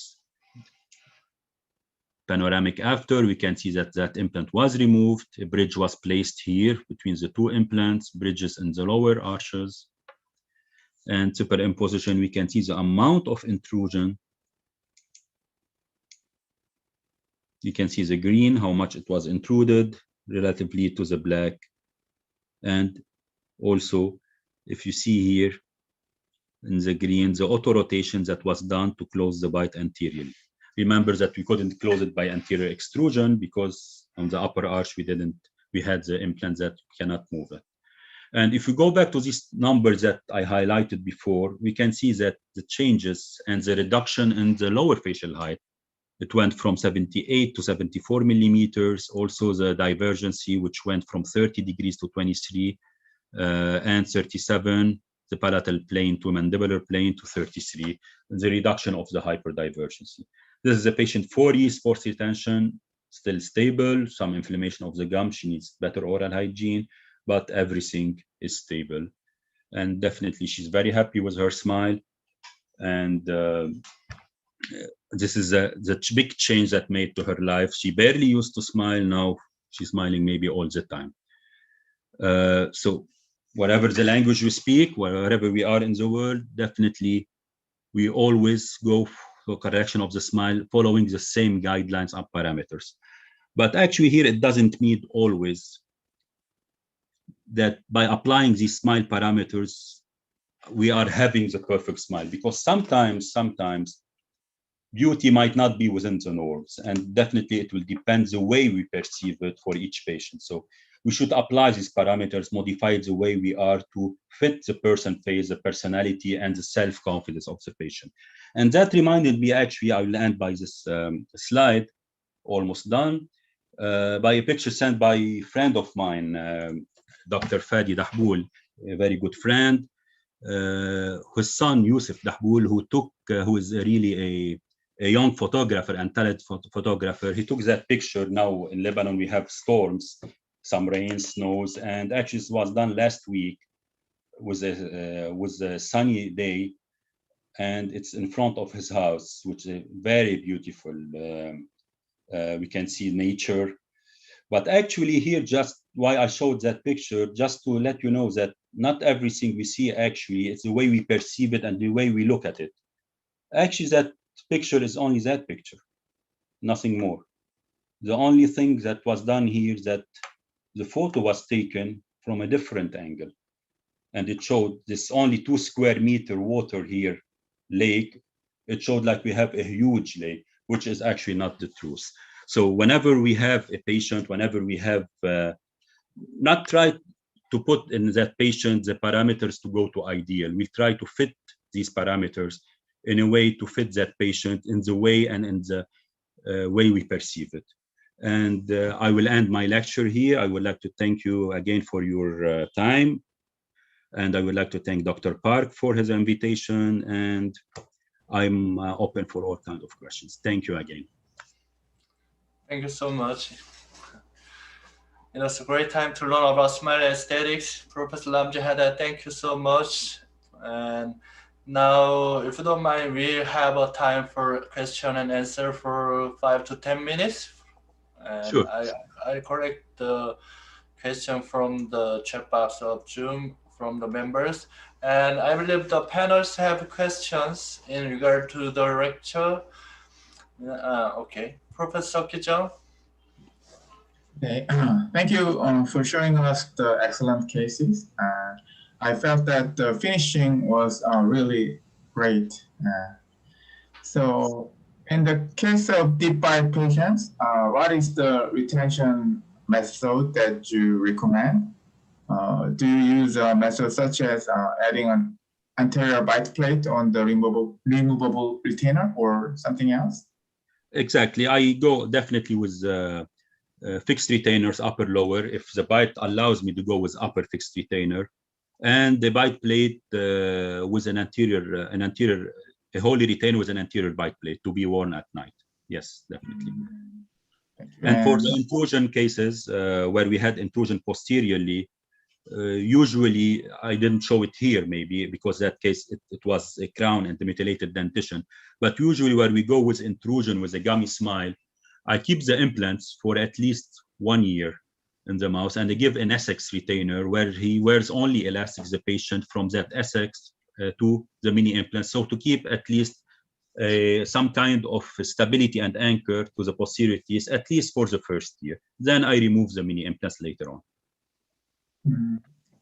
panoramic after. We can see that that implant was removed. A bridge was placed here between the two implants, bridges in the lower arches. And superimposition, we can see the amount of intrusion. You can see the green, how much it was intruded relatively to the black. And also, if you see here in the green, the auto rotation that was done to close the bite anteriorly. Remember that we couldn't close it by anterior extrusion because on the upper arch we had the implant that cannot move it. And if we go back to these numbers that I highlighted before, we can see that the changes and the reduction in the lower facial height, it went from 78 to 74 millimeters. Also the divergency, which went from 30 degrees to 23 and 37, the palatal plane to mandibular plane to 33, the reduction of the hyperdivergency. This is a patient 4 years force retention, still stable, some inflammation of the gum. She needs better oral hygiene, but everything is stable. And definitely she's very happy with her smile. And this is the big change that made to her life. She barely used to smile. Now she's smiling maybe all the time. So whatever the language we speak, wherever we are in the world, definitely we always go for correction of the smile following the same guidelines and parameters. But actually here it doesn't mean always that by applying these smile parameters, we are having the perfect smile, because sometimes beauty might not be within the norms, and definitely it will depend the way we perceive it for each patient. So we should apply these parameters, modify the way we are to fit the person face, the personality, and the self-confidence of the patient. And that reminded me, actually, I will end by this slide, almost done, by a picture sent by a friend of mine, Dr. Fadi Dahboul, a very good friend. His son, Yusuf Dahboul, who is really a young photographer and talented photographer. He took that picture. Now in Lebanon, we have storms, some rain, snows, and actually this was done last week. Was a sunny day, and it's in front of his house, which is very beautiful. We can see nature. But actually here, just why I showed that picture, just to let you know that not everything we see, actually, it's the way we perceive it and the way we look at it. Actually, that picture is only that picture, nothing more. The only thing that was done here is that the photo was taken from a different angle. And it showed this only 2 square meter water here, lake. It showed like we have a huge lake, which is actually not the truth. So whenever we have a patient, whenever we have, not try to put in that patient the parameters to go to ideal. We try to fit these parameters in a way to fit that patient in the way and in the way we perceive it. And I will end my lecture here. I would like to thank you again for your time. And I would like to thank Dr. Park for his invitation. And I'm open for all kinds of questions. Thank you again. Thank you so much. It was a great time to learn about smile aesthetics. Professor Ramzi Haddad, thank you so much. And now, if you don't mind, we have a time for question and answer for 5 to 10 minutes. And sure. I correct the question from the chat box of Zoom from the members. And I believe the panelists have questions in regard to the lecture. Okay, Professor Kijang. Okay, thank you for showing us the excellent cases. I felt that the finishing was really great. So in the case of deep bite patients, what is the retention method that you recommend? Do you use a method such as adding an anterior bite plate on the removable retainer or something else? Exactly. I go definitely with fixed retainers, upper, lower, if the bite allows me to go with upper fixed retainer, and the bite plate with an anterior, a Holy retainer with an anterior bite plate to be worn at night. Yes, definitely. And for the intrusion cases where we had intrusion posteriorly, usually I didn't show it here maybe because that case it was a crown and the mutilated dentition, but usually where we go with intrusion with a gummy smile, I keep the implants for at least 1 year in the mouth, and I give an Essex retainer where he wears only elastics, the patient, from that Essex to the mini implants, so to keep at least some kind of stability and anchor to the posterior teeth, at least for the first year. Then I remove the mini implants later on.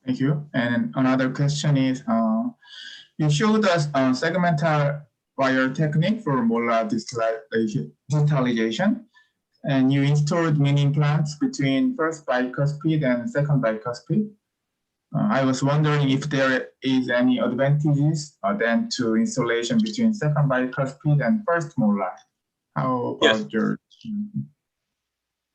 Thank you. And another question is, you showed us a segmental wire technique for molar distalization, and you installed mini implants between first bicuspid and second bicuspid. I was wondering if there is any advantages then to installation between second bicuspid and first molar. How about your?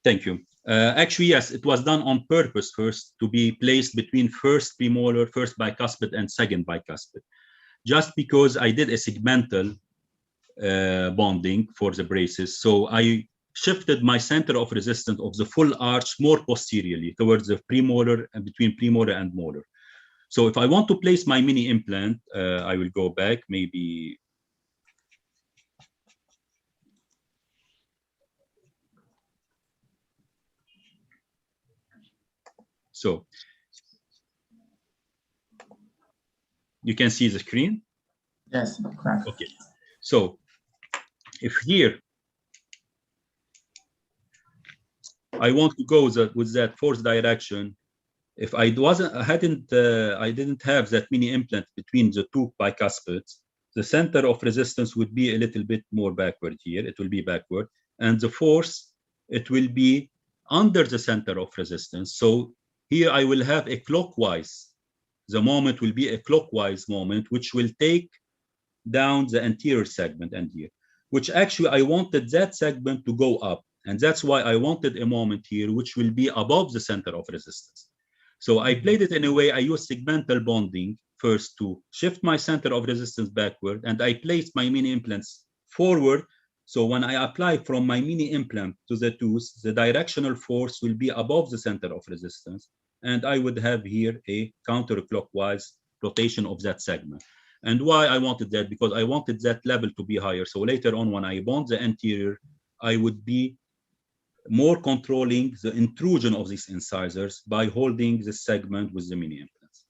Thank you. Actually, yes, it was done on purpose first to be placed between first premolar, first bicuspid, and second bicuspid, just because I did a segmental bonding for the braces. So I shifted my center of resistance of the full arch more posteriorly towards the premolar and between premolar and molar. So if I want to place my mini implant, I will go back maybe. So you can see the screen? Yes, correct. Okay. So if here I want to go with that force direction, if I didn't have that mini implant between the two bicuspids, the center of resistance would be a little bit more backward here. It will be backward, and the force, it will be under the center of resistance. So here I will have a clockwise. The moment will be a clockwise moment, which will take down the anterior segment and here, which actually I wanted that segment to go up. And that's why I wanted a moment here, which will be above the center of resistance. So I played it in a way, I used segmental bonding first to shift my center of resistance backward, and I placed my mini implants forward. So when I apply from my mini implant to the tooth, the directional force will be above the center of resistance. And I would have here a counterclockwise rotation of that segment. And why I wanted that? Because I wanted that level to be higher. So later on, when I bond the anterior, I would be more controlling the intrusion of these incisors by holding the segment with the mini implants.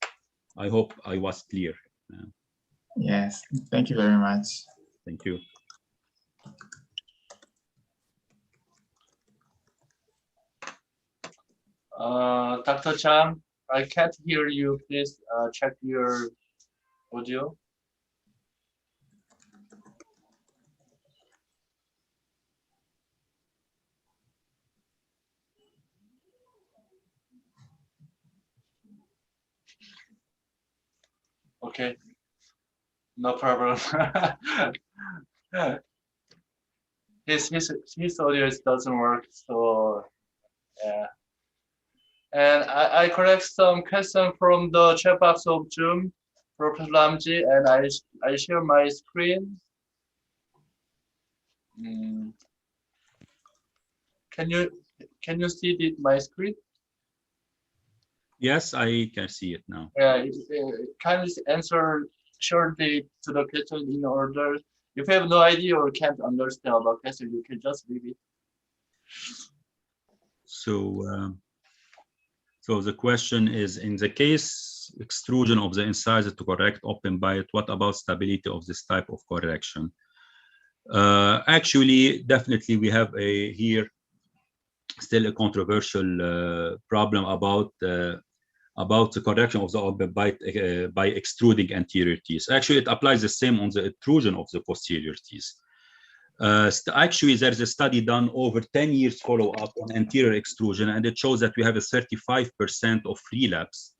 I hope I was clear. Yes, thank you very much. Thank you. Dr. Chang, I can't hear you. Please check your audio. Okay, no problem. his audio doesn't work, so yeah. And I collect some questions from the chat box of Zoom, Prof. Ramzi, and I share my screen. Can you see my screen? Yes, I can see it now. Yeah, kindly answer shortly to the question in order. If you have no idea or can't understand about question, you can just leave it. So, so the question is, in the case extrusion of the incisor to correct open bite, what about stability of this type of correction? Actually, definitely we have here still a controversial problem about the correction of the open bite by extruding anterior teeth. Actually, it applies the same on the intrusion of the posterior teeth. Actually, there's a study done over 10 years follow-up on anterior extrusion, and it shows that we have a 35% of relapse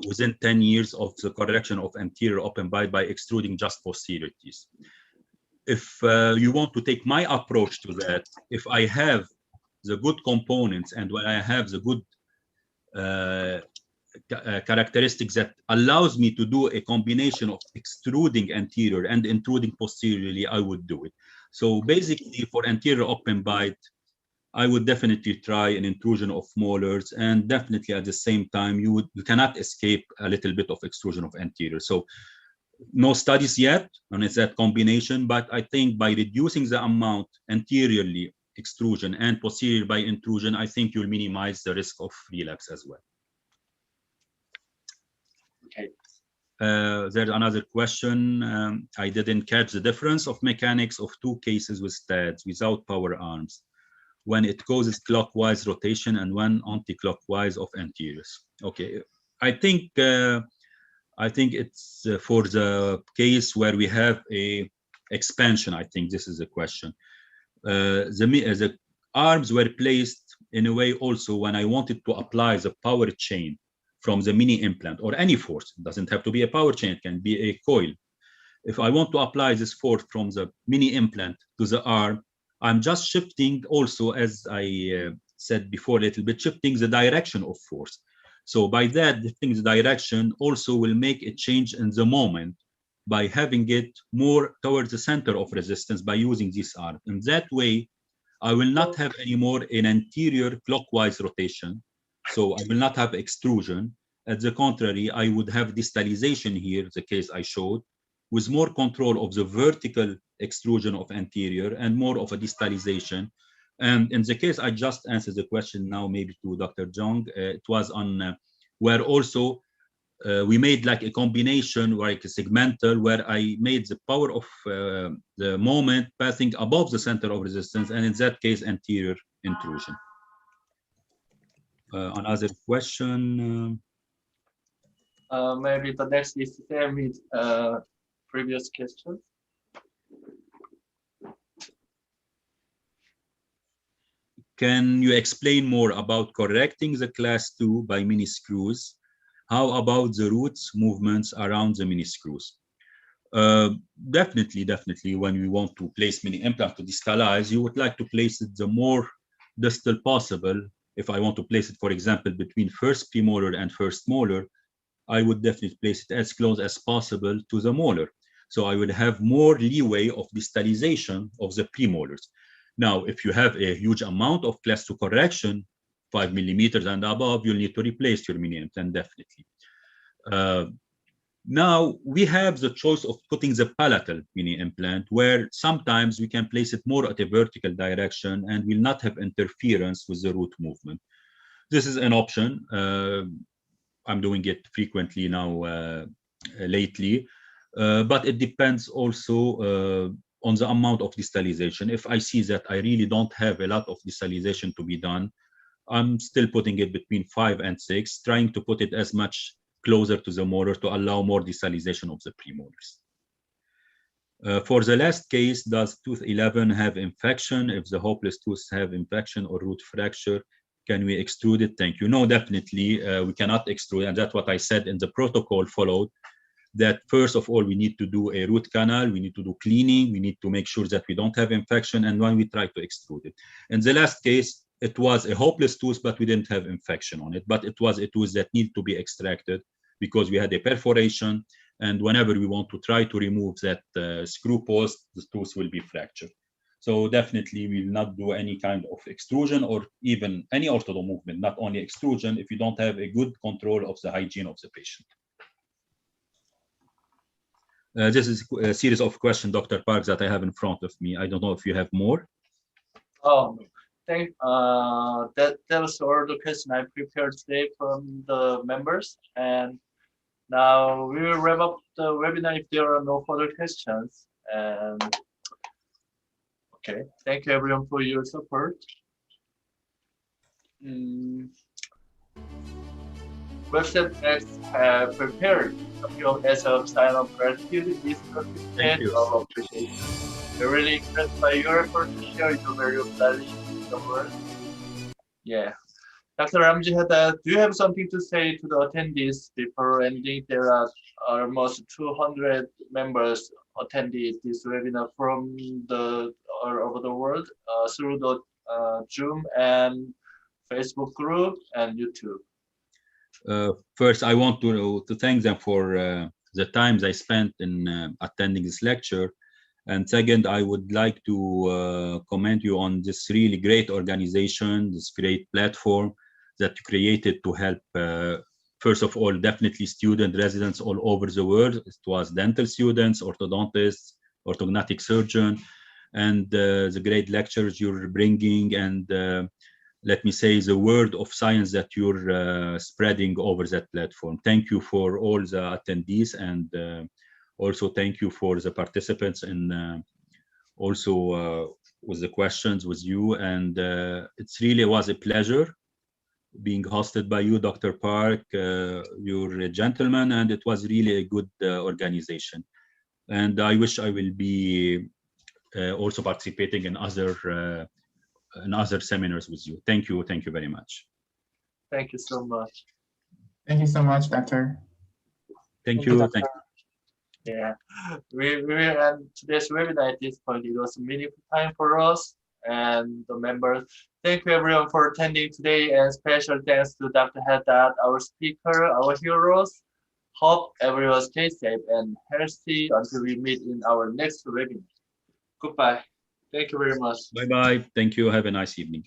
within 10 years of the correction of anterior open bite by extruding just posterior teeth. If you want to take my approach to that, if I have the good components and when I have the good characteristics that allows me to do a combination of extruding anterior and intruding posteriorly, I would do it. So basically for anterior open bite, I would definitely try an intrusion of molars, and definitely at the same time, you cannot escape a little bit of extrusion of anterior. So no studies yet on that combination, but I think by reducing the amount anteriorly extrusion and posterior by intrusion, I think you'll minimize the risk of relapse as well. Okay. There's another question. I didn't catch the difference of mechanics of two cases with studs without power arms when it causes clockwise rotation and when anti-clockwise of anteriors. Okay, I think it's for the case where we have a expansion. I think this is the question. The arms were placed in a way also when I wanted to apply the power chain from the mini implant or any force. It doesn't have to be a power chain, it can be a coil. If I want to apply this force from the mini implant to the arm, I'm just shifting also, as I said before a little bit, shifting the direction of force. So by that, shifting the direction also will make a change in the moment by having it more towards the center of resistance by using this arm. In that way, I will not have anymore an anterior clockwise rotation. So I will not have extrusion. At the contrary, I would have distalization here, the case I showed, with more control of the vertical extrusion of anterior and more of a distalization. And in the case I just answered the question now, maybe to Dr. Jong, it was on where also we made like a combination, like a segmental, where I made the power of the moment passing above the center of resistance, and in that case, anterior intrusion. Another question. Maybe the next is the same with previous question. Can you explain more about correcting the class 2 by mini screws? How about the roots movements around the mini screws? Definitely, when we want to place mini implant to distalize, you would like to place it the more distal possible. If I want to place it, for example, between first premolar and first molar, I would definitely place it as close as possible to the molar. So I would have more leeway of distalization of the premolars. Now, if you have a huge amount of class 2 correction, 5 millimeters and above, you'll need to replace your mini implant, definitely. Now, we have the choice of putting the palatal mini implant, where sometimes we can place it more at a vertical direction and will not have interference with the root movement. This is an option. I'm doing it frequently now lately, but it depends also on the amount of distalization. If I see that I really don't have a lot of distalization to be done, I'm still putting it between 5 and 6, trying to put it as much closer to the molar to allow more distalization of the premolars. For the last case, does tooth 11 have infection? If the hopeless tooth have infection or root fracture, can we extrude it? Thank you. No, definitely, we cannot extrude, and that's what I said in the protocol followed, that first of all, we need to do a root canal, we need to do cleaning, we need to make sure that we don't have infection, and when we try to extrude it. In the last case, it was a hopeless tooth, but we didn't have infection on it, but it was a tooth that needed to be extracted because we had a perforation, and whenever we want to try to remove that screw post, the tooth will be fractured. So definitely we will not do any kind of extrusion or even any ortho movement, not only extrusion, if you don't have a good control of the hygiene of the patient. This is a series of questions, Dr. Park, that I have in front of me. I don't know if you have more. Oh, that was all the questions I prepared today from the members. And now we will wrap up the webinar if there are no further questions. And okay, thank you everyone for your support. WebCeph X have prepared a film as a sign of gratitude. This is of appreciation. We're really impressed by your effort to share your valuable knowledge in the world. Yeah. Dr. Ramzi Haddad, do you have something to say to the attendees before ending? There are almost 200 members attended this webinar from all over the world through the Zoom and Facebook group and YouTube? First, I want to thank them for the times I spent in attending this lecture. And second, I would like to commend you on this really great organization, this great platform that you created to help, first of all, definitely student residents all over the world. It was dental students, orthodontists, orthodontic surgeon, and the great lectures you're bringing, and let me say, the word of science that you're spreading over that platform. Thank you for all the attendees, and also thank you for the participants, and also with the questions with you. And it's really was a pleasure being hosted by you, Dr. Park. You're a gentleman, and it was really a good organization. And I wish I will be also participating in other seminars with you. Thank you very much. Thank you so much. Thank you so much, Doctor. Thank you. Doctor. Yeah, we will end today's webinar at this point. It was a meaningful time for us and the members. Thank you everyone for attending today, and special thanks to Dr. Haddad, our speaker, our heroes. Hope everyone stays safe and healthy until we meet in our next webinar. Goodbye. Thank you very much. Bye-bye. Thank you. Have a nice evening.